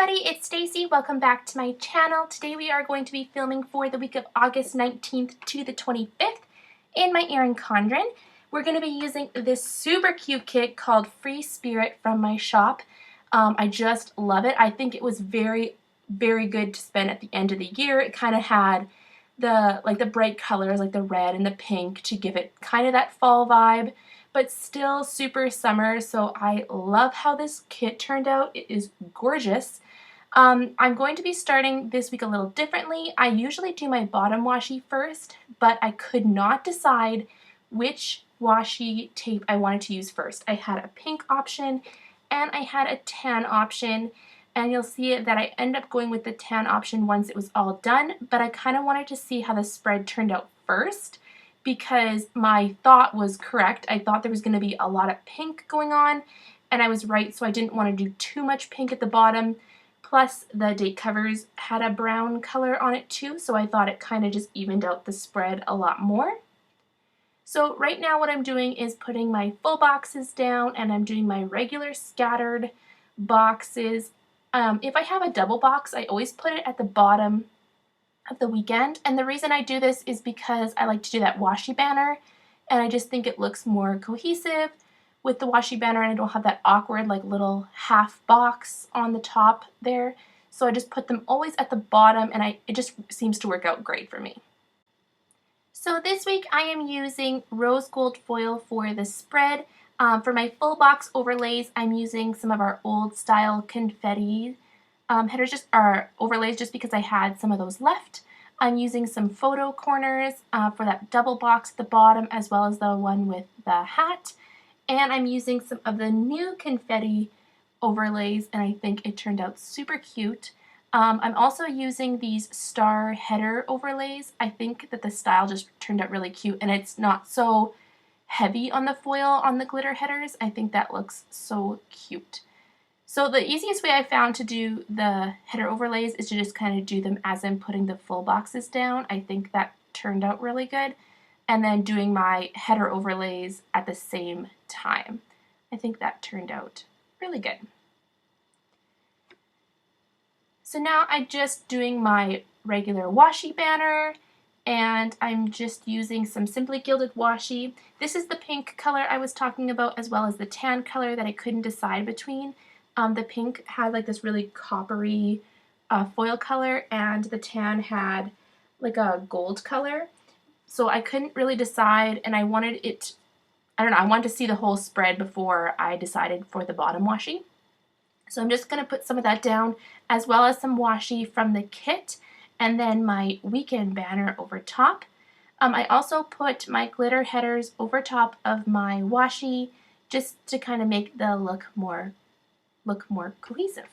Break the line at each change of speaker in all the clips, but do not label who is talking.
everybody, it's Stacy. Welcome back to my channel. Today we are going to be filming for the week of August 19th to the 25th in my Erin Condren. We're going to be using this super cute kit called Free Spirit from my shop. I just love it. I think it was very good to spend at the end of the year. It kind of had the bright colors like the red and the pink to give it kind of that fall vibe, but still super summer, so I love how this kit turned out. It is gorgeous. I'm going to be starting this week a little differently. I usually do my bottom washi first, but I could not decide which washi tape I wanted to use first. I had a pink option and I had a tan option, and you'll see that I end up going with the tan option once it was all done, but I kind of wanted to see how the spread turned out first, because my thought was correct. I thought there was going to be a lot of pink going on, and I was right, so I didn't want to do too much pink at the bottom. Plus, the date covers had a brown color on it too, so I thought it kind of just evened out the spread a lot more. So right now what I'm doing is putting my full boxes down, and I'm doing my regular scattered boxes. If I have a double box, I always put it at the bottom of the weekend, and the reason I do this is because I like to do that washi banner, and I just think it looks more cohesive with the washi banner, and I don't have that awkward like little half box on the top there. So I just put them always at the bottom, and it just seems to work out great for me. So this week I am using rose gold foil for the spread. For my full box overlays, I'm using some of our old style confetti headers, just our overlays, just because I had some of those left. I'm using some photo corners for that double box at the bottom, as well as the one with the hat. And I'm using some of the new confetti overlays, and I think it turned out super cute. I'm also using these star header overlays. I think that the style just turned out really cute, and it's not so heavy on the foil on the glitter headers. I think that looks so cute. So the easiest way I found to do the header overlays is to just kind of do them as I'm putting the full boxes down. I think that turned out really good. And then doing my header overlays at the same time. I think that turned out really good. So now I'm just doing my regular washi banner, and I'm just using some Simply Gilded washi. This is the pink color I was talking about, as well as the tan color that I couldn't decide between. The pink had like this really coppery foil color, and the tan had like a gold color. So I couldn't really decide, and I wanted it, I don't know, I wanted to see the whole spread before I decided for the bottom washi. So I'm just going to put some of that down, as well as some washi from the kit, and then my weekend banner over top. I also put my glitter headers over top of my washi, just to kind of make the look more cohesive.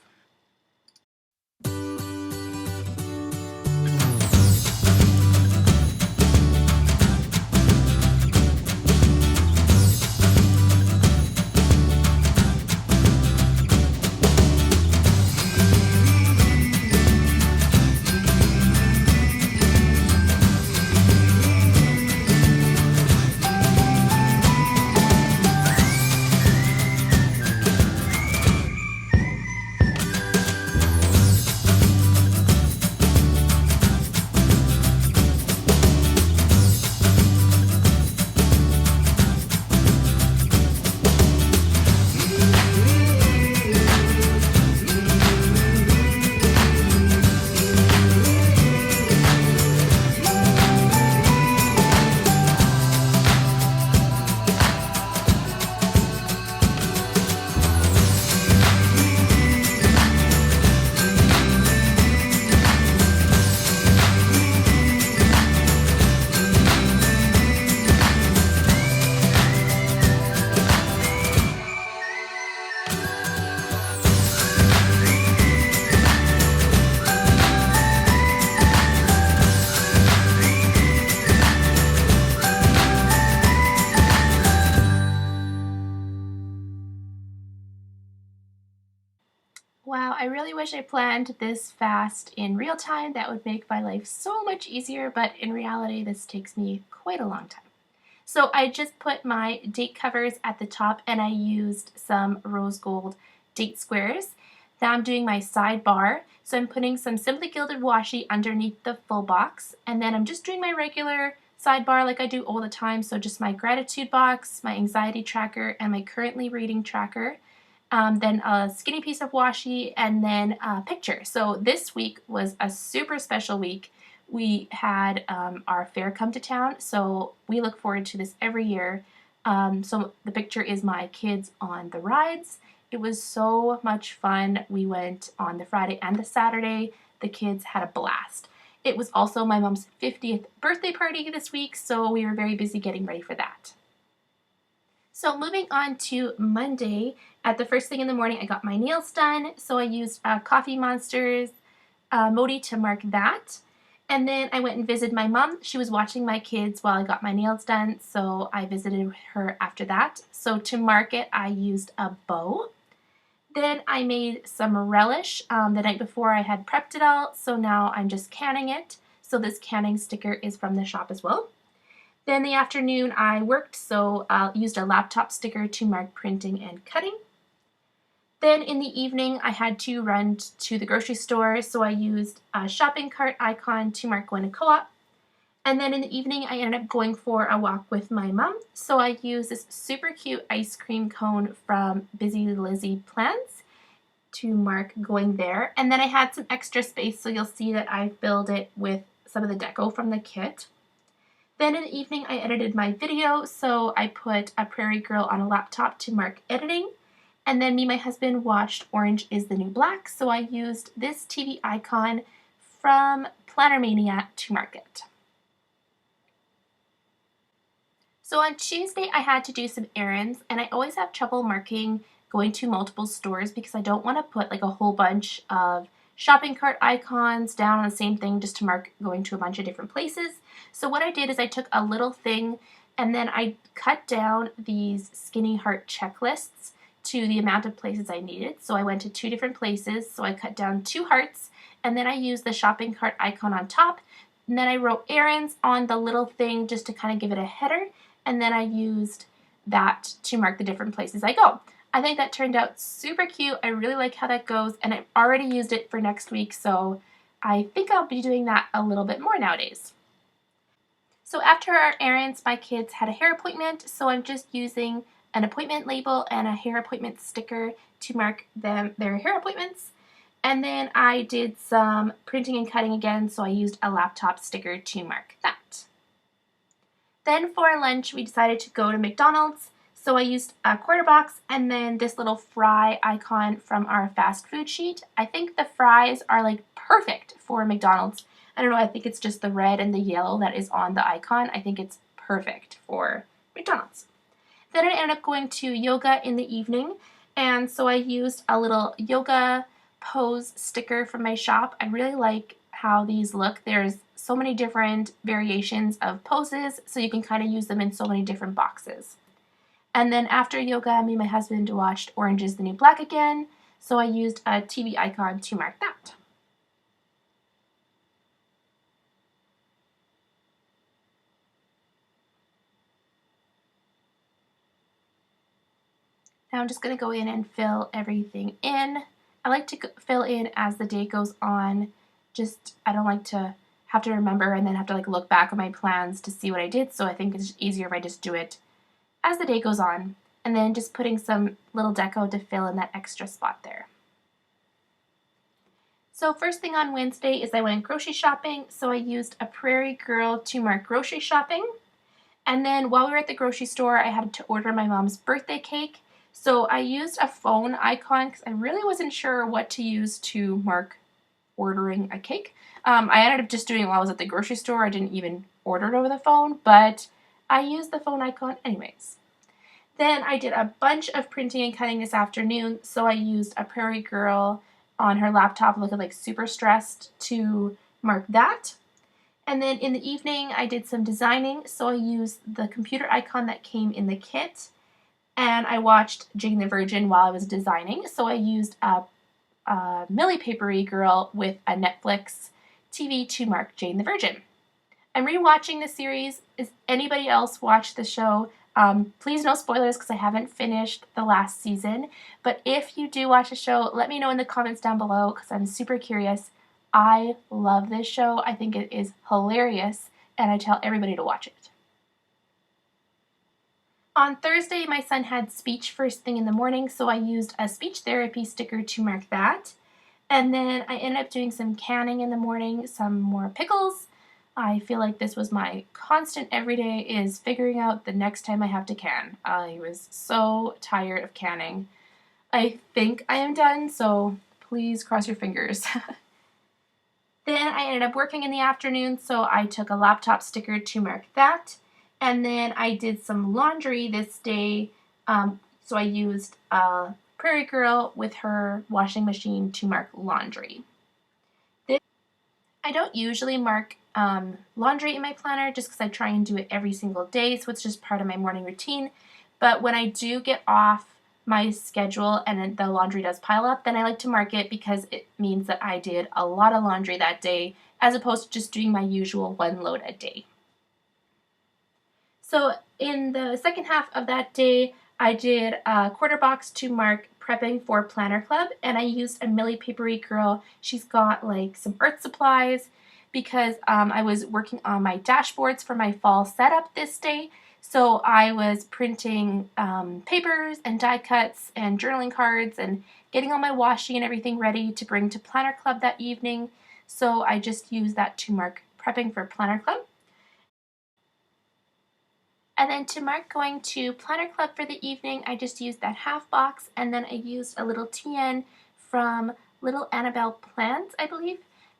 Wow, I really wish I planned this fast in real time. That would make my life so much easier, but in reality this takes me quite a long time. So I just put my date covers at the top, and I used some rose gold date squares. Now I'm doing my sidebar, so I'm putting some Simply Gilded washi underneath the full box, and then I'm just doing my regular sidebar like I do all the time, so just my gratitude box, my anxiety tracker, and my currently reading tracker. Then a skinny piece of washi, and then a picture. So this week was a super special week. We had our fair come to town, so we look forward to this every year. So the picture is my kids on the rides. It was so much fun. We went on the Friday and the Saturday. The kids had a blast. It was also my mom's 50th birthday party this week, so we were very busy getting ready for that. So moving on to Monday, at the first thing in the morning, I got my nails done. So I used Coffee Monsterz Modi to mark that. And then I went and visited my mom. She was watching my kids while I got my nails done, so I visited her after that. So to mark it, I used a bow. Then I made some relish. The night before I had prepped it all, so now I'm just canning it. So this canning sticker is from the shop as well. Then in the afternoon I worked, so I used a laptop sticker to mark printing and cutting. Then in the evening I had to run to the grocery store, so I used a shopping cart icon to mark going to co-op. And then in the evening I ended up going for a walk with my mom, so I used this super cute ice cream cone from Busy Lizzie Plans to mark going there. And then I had some extra space, so you'll see that I filled it with some of the deco from the kit. Then in the evening I edited my video, so I put a Prairie Girl on a laptop to mark editing. And then me and my husband watched Orange is the New Black, so I used this TV icon from Mania to mark it. So on Tuesday I had to do some errands, and I always have trouble marking going to multiple stores because I don't want to put like a whole bunch of shopping cart icons down on the same thing just to mark going to a bunch of different places. So what I did is I took a little thing and then I cut down these skinny heart checklists to the amount of places I needed. So I went to 2 different places, so I cut down 2 hearts, and then I used the shopping cart icon on top, and then I wrote errands on the little thing just to kind of give it a header, and then I used that to mark the different places I go. I think that turned out super cute. I really like how that goes, and I've already used it for next week, so I think I'll be doing that a little bit more nowadays. So after our errands, my kids had a hair appointment, so I'm just using an appointment label and a hair appointment sticker to mark their hair appointments. And then I did some printing and cutting again, so I used a laptop sticker to mark that. Then for lunch, we decided to go to McDonald's, so I used a quarter box and then this little fry icon from our fast food sheet. I think the fries are like perfect for McDonald's. I don't know, I think it's just the red and the yellow that is on the icon. I think it's perfect for McDonald's. Then I ended up going to yoga in the evening, and so I used a little yoga pose sticker from my shop. I really like how these look. There's so many different variations of poses, so you can kind of use them in so many different boxes. And then after yoga, me and my husband watched Orange is the New Black again, so I used a TV icon to mark that. Now I'm just going to go in and fill everything in. I like to fill in as the day goes on. I don't like to have to remember and then have to like look back on my plans to see what I did, so I think it's easier if I just do it as the day goes on. And then just putting some little deco to fill in that extra spot there. So first thing on Wednesday is I went grocery shopping, so I used a Prairie Girl to mark grocery shopping. And then while we were at the grocery store, I had to order my mom's birthday cake. So I used a phone icon because I really wasn't sure what to use to mark ordering a cake. I ended up just doing it while I was at the grocery store. I didn't even order it over the phone, but I used the phone icon anyways. Then I did a bunch of printing and cutting this afternoon, so I used a Prairie Girl on her laptop looking like super stressed to mark that. And then in the evening I did some designing, so I used the computer icon that came in the kit. And I watched Jane the Virgin while I was designing, so I used a Millies Paper Girl with a Netflix TV to mark Jane the Virgin. I'm rewatching the series. Is anybody else watch the show? Please no spoilers because I haven't finished the last season, but if you do watch the show, let me know in the comments down below because I'm super curious. I love this show. I think it is hilarious, and I tell everybody to watch it. On Thursday, my son had speech first thing in the morning, so I used a speech therapy sticker to mark that. And then I ended up doing some canning in the morning, some more pickles. I feel like this was my constant everyday, is figuring out the next time I have to can. I was so tired of canning. I think I am done, so please cross your fingers. Then I ended up working in the afternoon, so I took a laptop sticker to mark that. And then I did some laundry this day, so I used a Prairie Girl with her washing machine to mark laundry. I don't usually mark laundry in my planner just because I try and do it every single day, so it's just part of my morning routine. But when I do get off my schedule and the laundry does pile up, then I like to mark it because it means that I did a lot of laundry that day as opposed to just doing my usual one load a day. So in the second half of that day, I did a quarter box to mark prepping for Planner Club, and I used a Millies Paper Co. She's got like some art supplies because I was working on my dashboards for my fall setup this day. So I was printing papers and die cuts and journaling cards and getting all my washi and everything ready to bring to Planner Club that evening. So I just used that to mark prepping for Planner Club. And then to mark going to Planner Club for the evening, I just used that half box, and then I used a little TN from Little Annabelle Plans, I believe.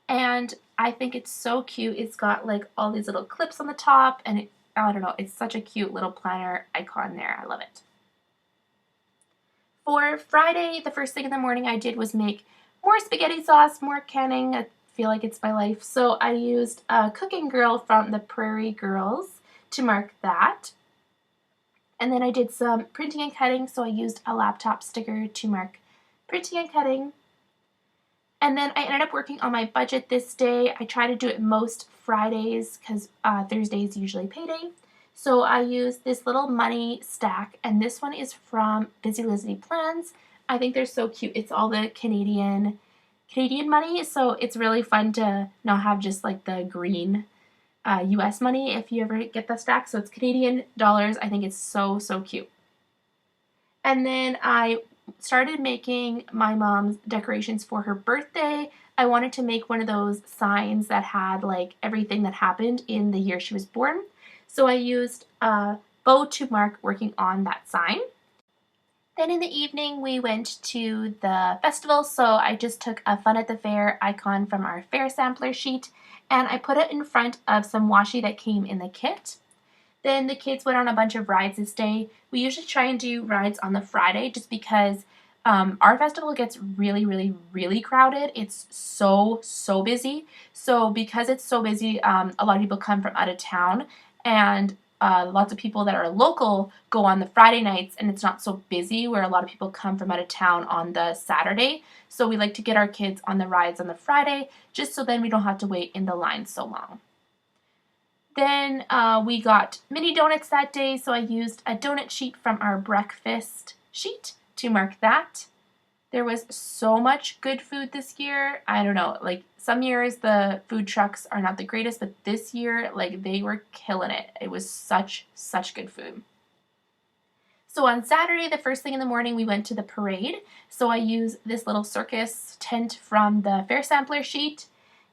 And I think it's so cute. It's got like all these little clips on the top, and I don't know, it's such a cute little planner icon there. I love it. For Friday, the first thing in the morning I did was make more spaghetti sauce, more canning. I feel like it's my life. So I used a Cooking Girl from the Prairie Girls to mark that. And then I did some printing and cutting, so I used a laptop sticker to mark printing and cutting. And then I ended up working on my budget this day. I try to do it most Fridays because Thursday is usually payday. So I used this little money stack, and this one is from Busy Lizzie Plans. I think they're so cute. It's all the Canadian money, so it's really fun to not have just like the green US money if you ever get the stack. So it's Canadian dollars. I think it's so, so cute. And then I started making my mom's decorations for her birthday. I wanted to make one of those signs that had like everything that happened in the year she was born. So I used a bow to mark working on that sign. Then in the evening we went to the festival, so I just took a Fun at the Fair icon from our fair sampler sheet and I put it in front of some washi that came in the kit. Then the kids went on a bunch of rides this day. We usually try and do rides on the Friday just because our festival gets really, really, really crowded. It's so, so busy. So because it's so busy, a lot of people come from out of town, and lots of people that are local go on the Friday nights, and it's not so busy where a lot of people come from out of town on the Saturday. So we like to get our kids on the rides on the Friday just so then we don't have to wait in the line so long. Then we got mini donuts that day, so I used a donut sheet from our breakfast sheet to mark that. There was so much good food this year. I don't know, like some years the food trucks are not the greatest, but this year, like they were killing it. It was such good food. So on Saturday, the first thing in the morning, we went to the parade. So I used this little circus tent from the fair sampler sheet.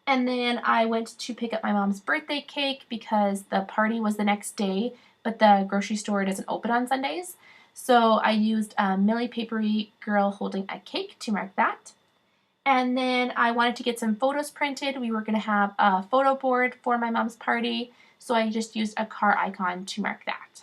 And then I went to pick up my mom's birthday cake because the party was the next day, but the grocery store doesn't open on Sundays. So I used a Millies Paper Girl holding a cake to mark that. And then I wanted to get some photos printed. We were going to have a photo board for my mom's party, so I just used a car icon to mark that.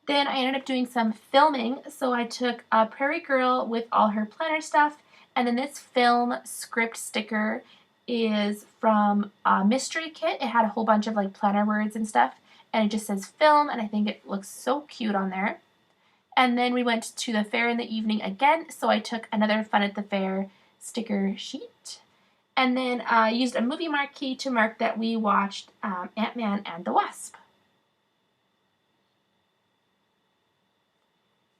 Then I ended up doing some filming, so I took a Prairie Girl with all her planner stuff, and then this film script sticker is from a mystery kit. It had a whole bunch of like planner words and stuff, and it just says film, and I think it looks so cute on there. And then we went to the fair in the evening again, so I took another Fun at the Fair sticker sheet. And then I used a movie marquee to mark that we watched Ant-Man and the Wasp.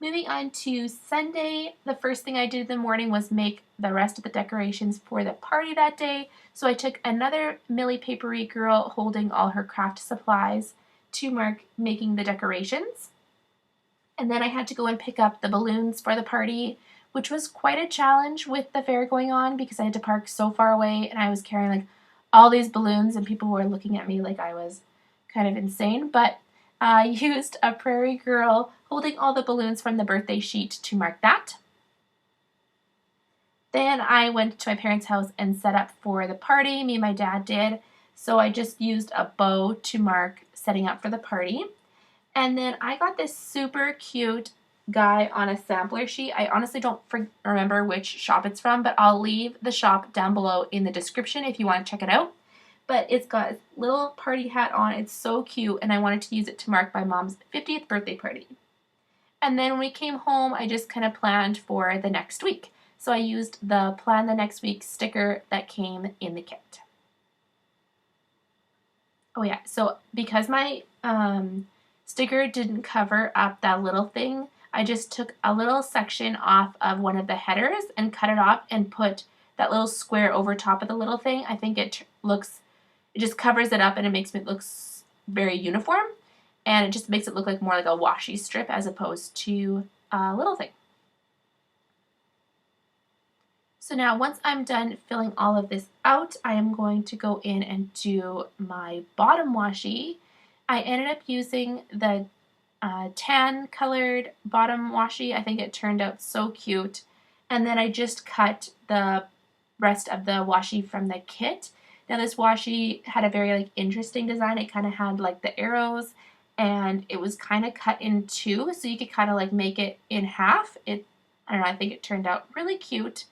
Moving on to Sunday, the first thing I did in the morning was make the rest of the decorations for the party that day. So I took another Millies Paper girl holding all her craft supplies to mark making the decorations. And then I had to go and pick up the balloons for the party, which was quite a challenge with the fair going on because I had to park so far away and I was carrying like all these balloons and people were looking at me like I was kind of insane. But I used a Prairie girl holding all the balloons from the birthday sheet to mark that. Then I went to my parents' house and set up for the party. Me and my dad did. So I just used a bow to mark setting up for the party. And then I got this super cute guy on a sampler sheet. I honestly don't remember which shop it's from, but I'll leave the shop down below in the description if you want to check it out. But it's got a little party hat on. It's so cute, and I wanted to use it to mark my mom's 50th birthday party. And then when we came home, I just kind of planned for the next week. So I used the Plan the Next Week sticker that came in the kit. Oh yeah, so because my sticker didn't cover up that little thing, I just took a little section off of one of the headers and cut it off and put that little square over top of the little thing. I think it just covers it up and it makes it look very uniform, and it just makes it look like more like a washi strip as opposed to a little thing. So now once I'm done filling all of this out, I am going to go in and do my bottom washi. I ended up using the tan colored bottom washi. I think it turned out so cute. And then I just cut the rest of the washi from the kit. Now this washi had a very interesting design. It kind of had like the arrows and it was kind of cut in two, so you could kind of make it in half. I don't know, I think it turned out really cute.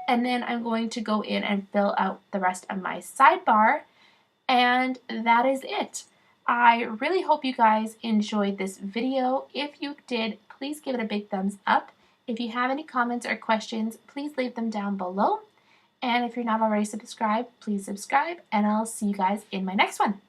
And then I'm going to go in and fill out the rest of my sidebar, and that is it. I really hope you guys enjoyed this video. If you did, please give it a big thumbs up. If you have any comments or questions, please leave them down below. And if you're not already subscribed, please subscribe, and I'll see you guys in my next one.